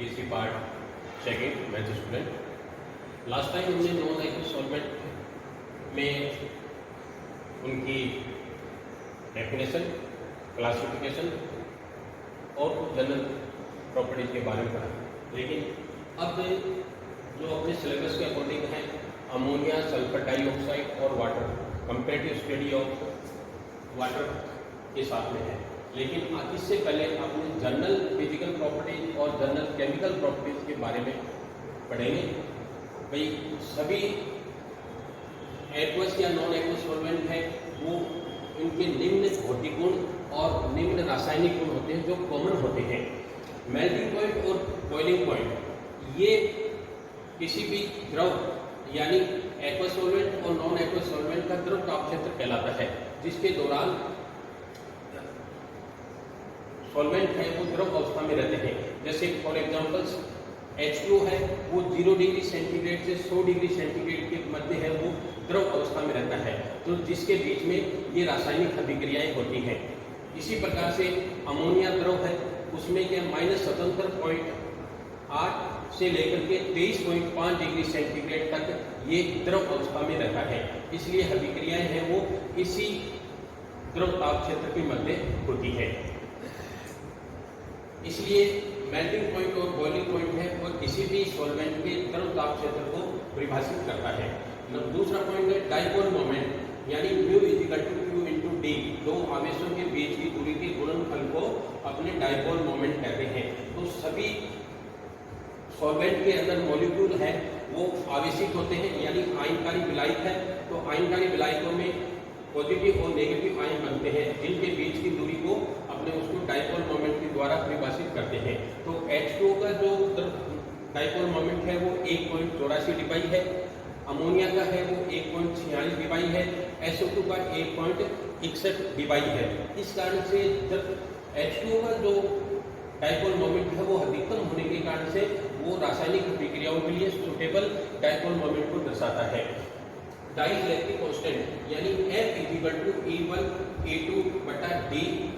BSc part second math student. Last time हमने non aqueous solvent में उनकी definition, classification और जनरल प्रॉपर्टीज के बारे में पढ़ा, लेकिन अब जो अपने सिलेबस के अकॉर्डिंग है अमोनिया, सल्फर डाइऑक्साइड और water, comparative study of water के साथ में है। लेकिन इससे पहले आपने जनरल फिजिकल प्रॉपर्टीज और जनरल केमिकल प्रॉपर्टीज के बारे में पढ़ेंगे। भाई सभी एक्वस या नॉन एक्वस सॉल्वेंट है वो इनके निम्न भौतिक गुण और निम्न रासायनिक गुण होते हैं जो कॉमन होते हैं। मेल्टिंग पॉइंट और बॉइलिंग पॉइंट ये किसी भी द्रव यानी एक्वस सॉल्वेंट और नॉन एक्वस सॉल्वेंट का द्रव ताप क्षेत्र कहलाता है, जिसके दौरान सॉल्वेंट है वो द्रव अवस्था में रहते हैं। जैसे फॉर एग्जांपल्स H2O है वो 0 डिग्री सेंटीग्रेड से 100 डिग्री सेंटीग्रेड के मध्य है वो द्रव अवस्था में रहता है, तो जिसके बीच में ये रासायनिक अभिक्रियाएं होती हैं। इसी प्रकार से अमोनिया द्रव है, उसमें क्या -77.8 से लेकर के 23.5 डिग्री सेंटीग्रेड तक ये द्रव अवस्था में रहता है, इसलिए अभिक्रियाएं हैं वो इसी द्रव ताप क्षेत्र के मध्य होती है। इसलिए मेल्टिंग पॉइंट और बॉइलिंग पॉइंट है वो किसी भी सॉल्वेंट के द्रव ताप क्षेत्र को परिभाषित करता है। दूसरा पॉइंट है डाइपोल मोमेंट, यानी mu equal to Q into d, दो आवेशों के बीच की दूरी के गुणनफल को अपने डाइपोल मोमेंट कहते हैं। तो सभी सॉल्वेंट के अंदर मॉलिक्यूल है वो आवेशित होते हैं, यानी आयनकारी विलायक है, तो आयनकारी विलायकों में पॉजिटिव और नेगेटिव आयन बनते हैं, जिनके बीच की दूरी को अपने उसको डाइपोल मोमेंट के द्वारा परिभाषित करते हैं। तो H2O का जो डाइपोल मोमेंट है वो 1.84 डिबाई है, अमोनिया का है वो 1.46 डिबाई है, SO2 का 1.61 डिबाई है। इस कारण से जब H2O का जो डाइपोल मोमेंट है वो अधिकतम होने के कारण से वो रासायनिक अभिक्रियाओं के लिए सुटेबल डाइपोल मोमेंट को दर्शाता है। डाइइलेक्ट्रिक कांस्टेंट यानी F equal to E1 E2 बटा D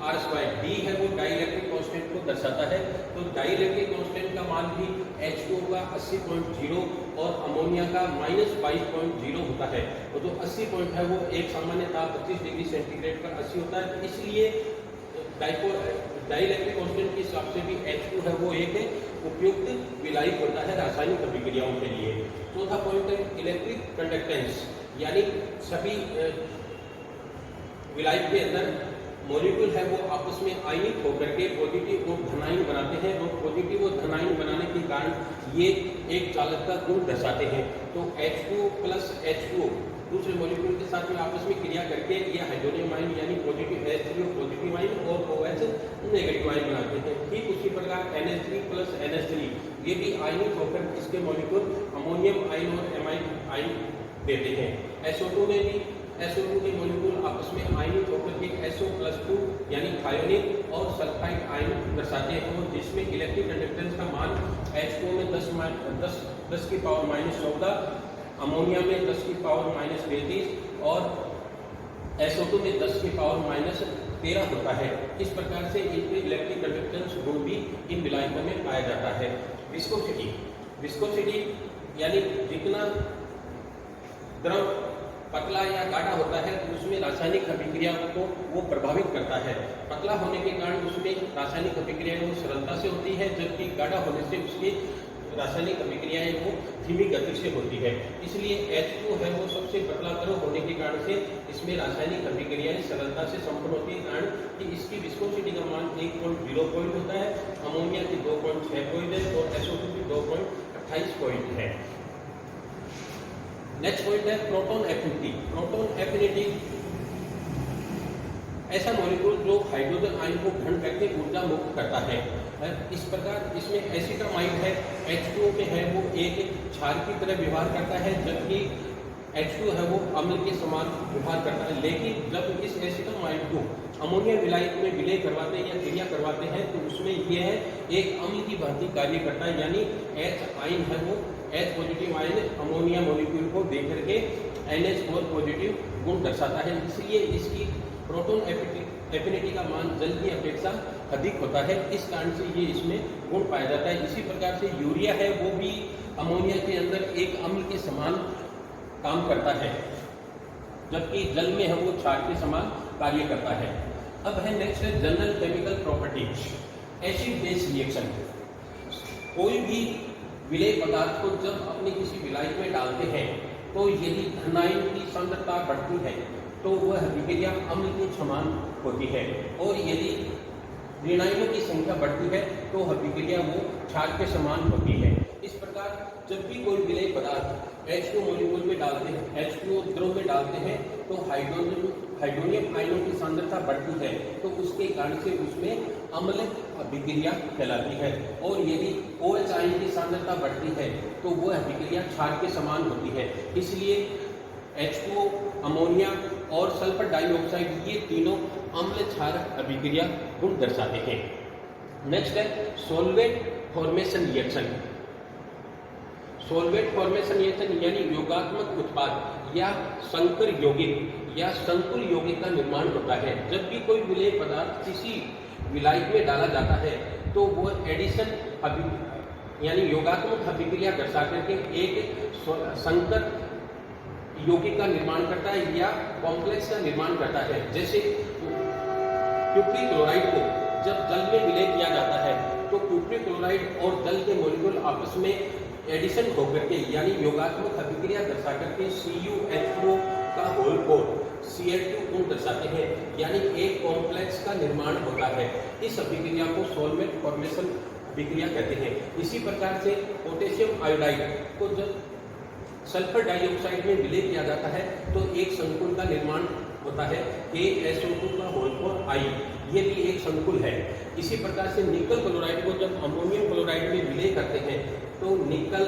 R², D है वो डाइइलेक्ट्रिक कांस्टेंट को दर्शाता है। तो डाइइलेक्ट्रिक कांस्टेंट का मान भी H2O का 80.0 और अमोनिया का -5.0 होता है। तो जो 80 पॉइंट है वो एक सामान्य ताप 25 डिग्री सेंटीग्रेड पर 80 होता है, इसलिए डाइइलेक्ट्रिक कांस्टेंट के हिसाब से भी H2 है वो एक उपयुक्त विलायक होता है रासायनिक अभिक्रियाओं के लिए। चौथा पॉइंट है इलेक्ट्रिक कंडक्टेंस, यानी सभी विलायक के अंदर मॉलिक्यूल है वो आपस में आयनित होकर के पॉजिटिव और धनायन बनाते हैं, और पॉजिटिव और धनायन बनाने के कारण ये एक चालकता गुण दर्शाते हैं। तो H2O प्लस H2O दूसरे मॉलिक्यूल के साथ में आपस में क्रिया करके यह हाइड्रोनियम आयन यानी पॉजिटिव H3O पॉजिटिव आयन और OH नेगेटिव आयन बनाते हैं। ठीक उसी प्रकार NH3 प्लस NH3 ये भी आयनित होकर इसके मॉलिक्यूल अमोनियम आयन और एमाइन आयन देते हैं। SO2 में भी SO2 के मॉलिक्यूल आपस में आयनित होकर के SO+2 यानी थायोनिक और सल्फाइड आयन दर्शाते हैं, और जिसमें इलेक्ट्रिक कंडक्टेंस का मान H2O में 10 की पावर -14, अमोनिया में 10 की पावर -33 और SO2 में 10 की पावर -13 होता है। इस प्रकार से इनके इलेक्ट्रिक कंडक्टेंस गुण भी इन विलायकों में पाया जाता है। विस्कोसिटी यानी जितना द्रव पतला या गाढ़ा होता है तो उसमें रासायनिक अभिक्रिया को वो प्रभावित करता है। पतला होने के कारण उसमें रासायनिक अभिक्रियाएं वो सरलता से होती है, जबकि गाढ़ा होने से उसकी रासायनिक अभिक्रियाएं वो धीमी गति से होती है। इसलिए H2O है वो सबसे पतला द्रव होने के कारण से इसमें रासायनिक अभिक्रियाएं सरलता से संपन्न होती है, कारण कि इसकी विस्कोसिटी का मान 1.0 पॉइंट होता है, अमोनिया की 2.6 पॉइंट है और SO2 की 2.28 पॉइंट है। नेक्स्ट पॉइंट है प्रोटॉन एफिनिटी। प्रोटॉन एफिनिटी ऐसा मॉलिक्यूल जो हाइड्रोजन आयन को ग्रहण करके ऊर्जा मुक्त करता है। इस प्रकार इसमें एसिटामाइड है, H2O में है वो एक क्षार की तरह व्यवहार करता है, जबकि H2O है वो अम्ल के समान व्यवहार करता है। लेकिन जब इस एसिटामाइड को अमोनिया विलायक में विलय करवाते हैं या क्रिया करवाते हैं तो उसमें यह है एक अम्ल की भांति कार्य करता है, यानी H आयन है वो H positive ion ammonia molecule को दे करके NH4 पॉजिटिव गुण दर्शाता है। इसलिए इसकी प्रोटॉन एफिनिटी का मान जल की अपेक्षा अधिक होता है, इस कारण से ये इसमें गुण पाया जाता है। इसी प्रकार से यूरिया है वो भी अमोनिया के अंदर एक अम्ल के समान काम करता है, जबकि जल में है वो क्षार के समान कार्य करता है। अब है नेक्स्ट है general chemical properties, acid base reaction. कोई भी विलेय पदार्थ को जब अपने किसी विलायक में डालते हैं तो यदि धनायन की सांद्रता बढ़ती है तो वह अभिक्रिया अम्ल के समान होती है, और यदि ऋणायनों की संख्या बढ़ती है तो अभिक्रिया वो क्षार के समान होती है। इस प्रकार जब भी कोई विलेय पदार्थ H2 मॉलिक्यूल में डालते हैं, H2O द्रव में डालते हैं तो हाइड्रोनियम आयनों की सांद्रता बढ़ती है, तो उसके कारण से उसमें अम्ल अभिक्रिया कहलाती है। और यदि OH आयन की सांद्रता बढ़ती है तो वह अभिक्रिया क्षार के समान होती है। इसलिए H2O, अमोनिया और सल्फर डाइऑक्साइड ये तीनों अम्ल क्षार अभिक्रिया गुण दर्शाते हैं। नेक्स्ट है solvate formation reaction. Solvate formation reaction यानी योगात्मक उत्पाद या संकर यौगिक या संकुल यौगिक का निर्माण होता है। जब भी कोई विलेय पदार्थ किसी विलायक में डाला जाता है तो वह एडिशन यानी योगात्मक अभिक्रिया दर्शा करके एक संकर यौगिक का निर्माण करता है या कॉम्प्लेक्स का निर्माण करता है। जैसे क्यूप्रिक क्लोराइड को जब जल में विलय किया जाता है तो क्यूप्रिक क्लोराइड और जल के मॉलिक्यूल आपस में एडिशन होकर के यानी योगात्मक अभिक्रिया दर्शा करके CuH2 का होल कोर Cl2 गुण दर्शाते हैं, यानी एक कॉम्प्लेक्स का निर्माण होता है। इस अभिक्रिया को सॉल्वेट फॉर्मेशन अभिक्रिया कहते हैं। इसी प्रकार से पोटेशियम आयोडाइड को जब सल्फर डाइऑक्साइड में विलय किया जाता है तो एक संकुल का निर्माण होता है KSO2 का होल कोर I, ये भी एक संकुल है। इसी प्रकार से निकल क्लोराइड को जब अमोनियम क्लोराइड में विलय करते हैं तो निकल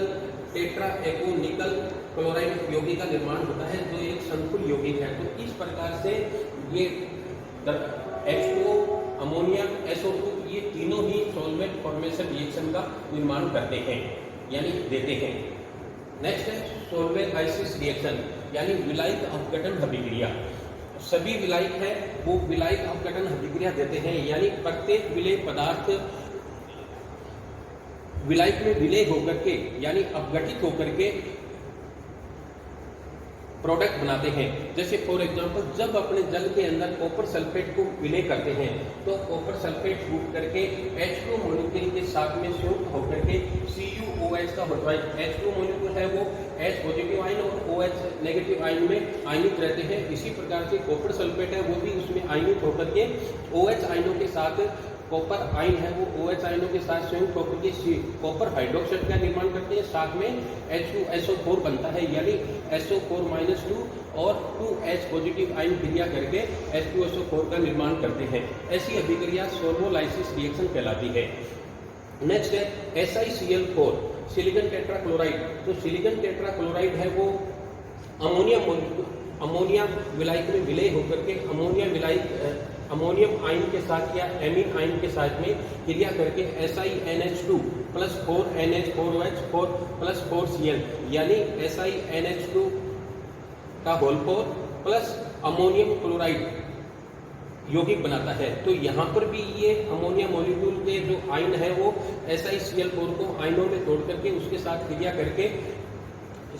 टेट्रा एको निकल क्लोराइड यौगिक का निर्माण होता है जो एक संकुल यौगिक है। तो इस प्रकार से ये H2O, अमोनिया, SO2 ये तीनों ही सॉल्वेट फॉर्मेशन रिएक्शन का निर्माण करते हैं यानी देते हैं। नेक्स्ट है सोल्वेलाइसिस रिएक्शन यानी विलायक अपघटन अभिक्रिया। सभी विलायक है वो विलायक अपघटन अभिक्रिया देते हैं, यानी प्रत्येक विलेय पदार्थ विलायक में विलय होकर के यानी अपघटित होकर के प्रोडक्ट बनाते हैं। जैसे फॉर एग्जांपल जब अपने जल के अंदर कॉपर सल्फेट को विलय करते हैं तो कॉपर सल्फेट फूट करके H2 मॉलिक्यूल के साथ में संयुक्त होकर के CuOH का होता है। H2 मॉलिक्यूल है वो H पॉजिटिव आयन और OH नेगेटिव आयन में आयनित रहते हैं। इसी प्रकार से कॉपर सल्फेट है वो भी उसमें आयनित होकर के OH आयनों के साथ कॉपर आयन है वो OH आयनों के साथ संयुक्त होकर के कॉपर हाइड्रोक्साइड का निर्माण करते हैं। साथ में H2SO4 बनता है यानी SO4-2 और 2H पॉजिटिव आयन क्रिया करके H2SO4 का निर्माण करते हैं। ऐसी अभिक्रिया सोल्वोलाइसिस रिएक्शन कहलाती है। नेक्स्ट है SiCl4 सिलिकॉन टेट्राक्लोराइड। तो सिलिकॉन टेट्राक्लोराइड है वो अमोनिया विलायक में विलय होकर के अमोनियम आयन के साथ या एमीन आयन के साथ में क्रिया करके SiNH2 plus 4NH4OH4 plus 4Cl यानी SiNH2 का होल कोर प्लस अमोनियम क्लोराइड यौगिक बनाता है। तो यहाँ पर भी ये अमोनिया मॉलिक्यूल के जो आयन है वो SiCl4 को आयनों में तोड़ करके उसके साथ क्रिया करके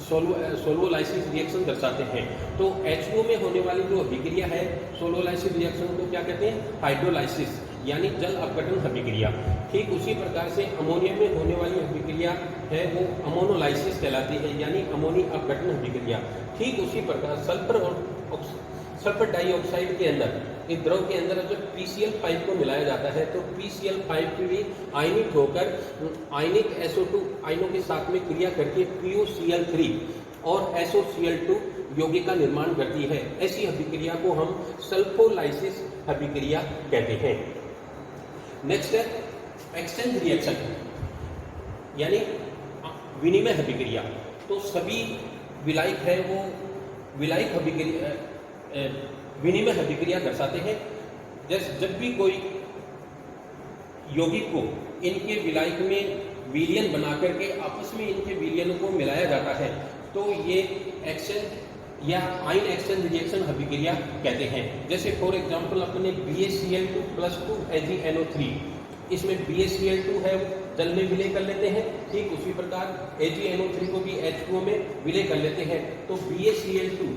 सोल्वोलाइसिस रिएक्शन दर्शाते हैं। तो H2O में होने वाली जो अभिक्रिया है सोल्वोलाइसिस रिएक्शन को क्या कहते हैं? हाइड्रोलाइसिस यानी जल अपघटन अभिक्रिया। ठीक उसी प्रकार से अमोनिया में होने वाली अभिक्रिया है वो अमोनोलाइसिस कहलाती है यानी अमोनिया अपघटन अभिक्रिया। ठीक उसी प्रकार सल्फर डाइऑक्साइड के अंदर इस द्रव के अंदर जब PCl5 को मिलाया जाता है तो PCl5 की भी आयनित होकर आयनिक SO2 आयनों के साथ में क्रिया करके PuCl3 और SOCl2 यौगिक का निर्माण करती है। ऐसी अभिक्रिया को हम सल्फोलाइसिस अभिक्रिया कहते हैं। नेक्स्ट है एक्सचेंज रिएक्शन यानी विनिमय अभिक्रिया। तो सभी विलायक है वो विलायक अभिक्रिया विनिमय अभिक्रिया दर्शाते हैं। जैसे जब भी कोई यौगिक को इनके विलायक में विलयन बना करके आपस में इनके विलयनों को मिलाया जाता है तो ये एक्सचेंज या आयन एक्सचेंज रिएक्शन अभिक्रिया कहते हैं। जैसे फॉर एग्जांपल अपने BaCl2 + 2AgNO3, इसमें BaCl2 है जल में विलय कर लेते हैं, ठीक उसी प्रकार AgNO3 को भी H2O में विलय कर लेते हैं। तो BaCl2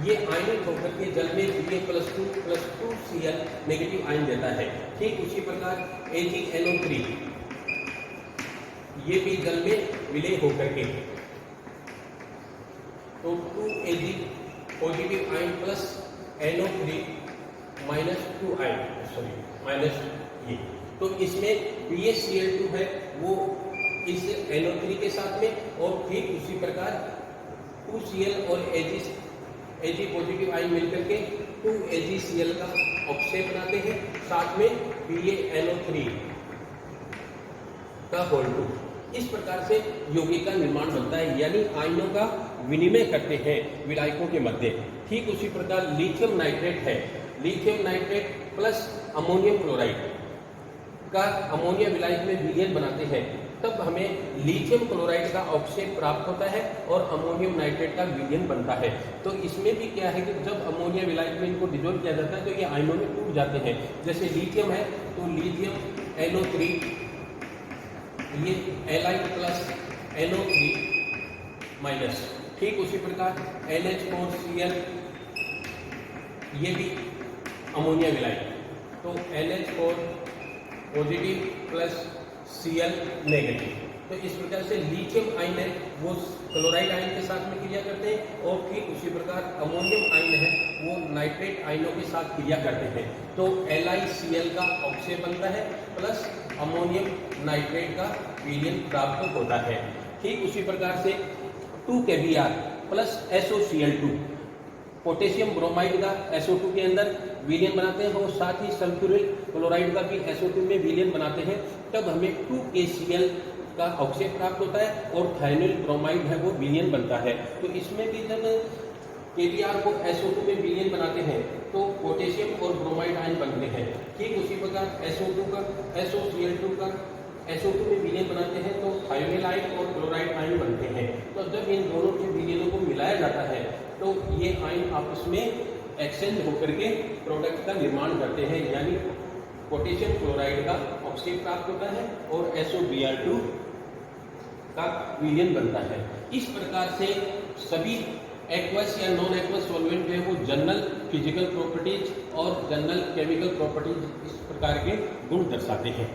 ये आयनिक होकर के जल में Ba+2 + 2Cl नेगेटिव आयन देता है। ठीक उसी प्रकार AgNO3 ये भी जल में विलय होकर के तो 2Ag positive ion plus NO3 -2 ion minus ये, तो इसमें BaCl2 है वो इस NO3 के साथ में, और ठीक उसी प्रकार 2Cl और Ag पॉजिटिव आयन मिलकर के 2AgCl का ऑक्सीजन बनाते हैं, साथ में BaNO3 का होल 2। इस प्रकार से यौगिक का निर्माण बनता है, यानी आयनों का विनिमय करते हैं विलायकों के मध्य। ठीक उसी प्रकार लिथियम नाइट्रेट है, lithium nitrate plus ammonium chloride का अमोनिया विलायक में विलयन बनाते हैं, तब हमें लिथियम क्लोराइड का ऑक्सीजन प्राप्त होता है और अमोनियम नाइट्रेट का विलयन बनता है। तो इसमें भी क्या है कि जब अमोनिया विलायक में इनको डिजोल्व किया जाता है तो ये आयनों में टूट जाते हैं। जैसे लिथियम है तो लिथियम NO3 ये Li+ NO3-, ठीक उसी प्रकार NH4Cl ये भी अमोनिया विलायक, तो NH4 positive plus Cl negative. तो इस प्रकार से लिथियम आयन है वो क्लोराइड आयन के साथ में क्रिया करते हैं, और ठीक उसी प्रकार अमोनियम आयन है वो नाइट्रेट आयनों के साथ क्रिया करते हैं। तो LiCl का ऑक्सीजन बनता है प्लस अमोनियम नाइट्रेट का विलयन प्राप्त होता है। ठीक उसी प्रकार से 2Kbr plus SOCl2 potassium bromide का SO2 के अंदर विलयन बनाते हैं, और साथ ही सल्फ्यूरिल क्लोराइड का भी SO2 में विलयन बनाते हैं, तब हमें 2KCl का ऑक्सीजन प्राप्त होता है और थायनिल ब्रोमाइड है वो विलयन बनता है। तो इसमें भी जब Kbr को SO2 में विलयन बनाते हैं तो पोटेशियम और ब्रोमाइड आयन बनते हैं। ठीक उसी प्रकार SO2 का SOCl2 का SO2 में विलयन बनाते हैं तो थायोनिल आयन और क्लोराइड आयन बनते हैं। तो जब इन दोनों के विलयनों को मिलाया जाता है तो ये आयन आपस में एक्सचेंज होकर के प्रोडक्ट का निर्माण करते हैं, यानी पोटेशियम क्लोराइड का ऑक्सीजन प्राप्त होता है और SOBr2 का विलयन बनता है। इस प्रकार से सभी एक्वस या नॉन एक्वस सॉल्वेंट जो है वो जनरल फिजिकल प्रॉपर्टीज और जनरल केमिकल प्रॉपर्टीज इस प्रकार के गुण दर्शाते हैं।